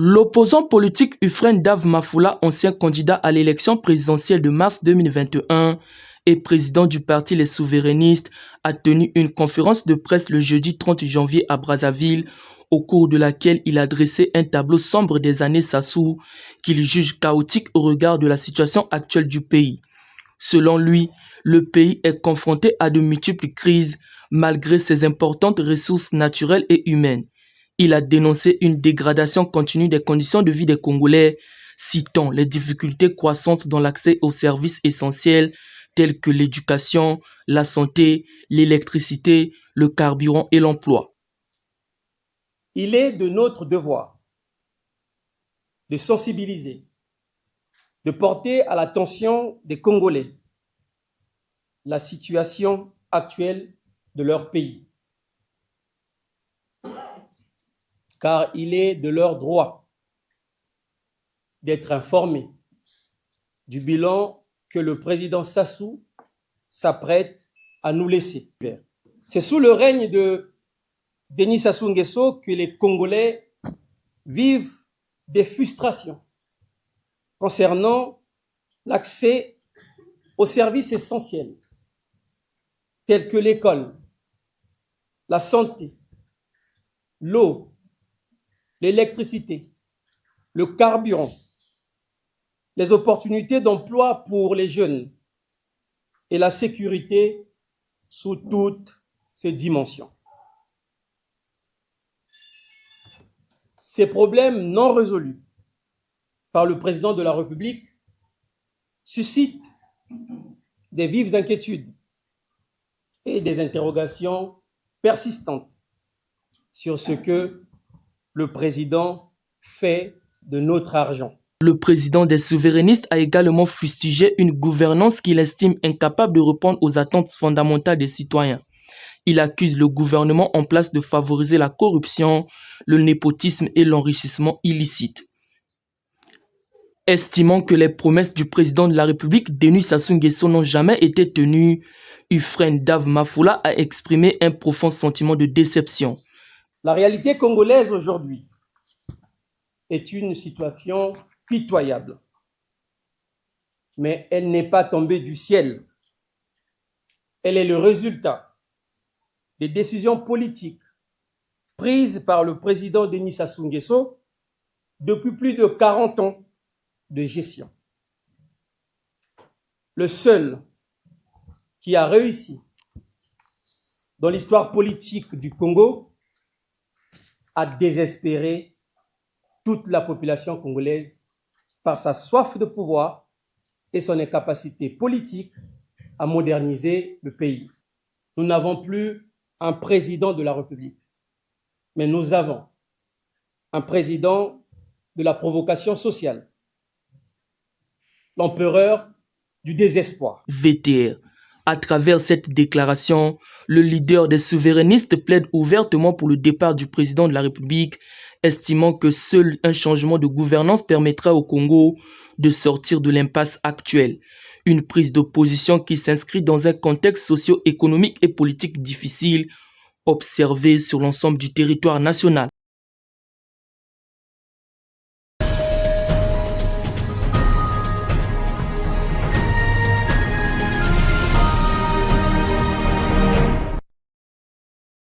L'opposant politique Ufren Dav Mafoula, ancien candidat à l'élection présidentielle de mars 2021 et président du parti Les Souverainistes, a tenu une conférence de presse le jeudi 30 janvier à Brazzaville, au cours de laquelle il a dressé un tableau sombre des années Sassou qu'il juge chaotique au regard de la situation actuelle du pays. Selon lui, le pays est confronté à de multiples crises malgré ses importantes ressources naturelles et humaines. Il a dénoncé une dégradation continue des conditions de vie des Congolais, citant les difficultés croissantes dans l'accès aux services essentiels tels que l'éducation, la santé, l'électricité, le carburant et l'emploi. Il est de notre devoir de sensibiliser, de porter à l'attention des Congolais la situation actuelle de leur pays. Car il est de leur droit d'être informés du bilan que le président Sassou s'apprête à nous laisser. C'est sous le règne de Denis Sassou Nguesso que les Congolais vivent des frustrations concernant l'accès aux services essentiels tels que l'école, la santé, l'eau, l'électricité, le carburant, les opportunités d'emploi pour les jeunes et la sécurité sous toutes ses dimensions. Ces problèmes non résolus par le président de la République suscitent des vives inquiétudes et des interrogations persistantes sur ce que le président fait de notre argent. Le président des souverainistes a également fustigé une gouvernance qu'il estime incapable de répondre aux attentes fondamentales des citoyens. Il accuse le gouvernement en place de favoriser la corruption, le népotisme et l'enrichissement illicite. Estimant que les promesses du président de la République, Denis Sassou Nguesso, n'ont jamais été tenues, Ufren Dav Mafoula a exprimé un profond sentiment de déception. La réalité congolaise aujourd'hui est une situation pitoyable, mais elle n'est pas tombée du ciel. Elle est le résultat des décisions politiques prises par le président Denis Sassou Nguesso depuis plus de 40 ans de gestion. Le seul qui a réussi dans l'histoire politique du Congo à désespérer toute la population congolaise par sa soif de pouvoir et son incapacité politique à moderniser le pays. Nous n'avons plus un président de la République, mais nous avons un président de la provocation sociale, l'empereur du désespoir. VTR. À travers cette déclaration, le leader des souverainistes plaide ouvertement pour le départ du président de la République, estimant que seul un changement de gouvernance permettra au Congo de sortir de l'impasse actuelle. Une prise d'opposition qui s'inscrit dans un contexte socio-économique et politique difficile, observé sur l'ensemble du territoire national.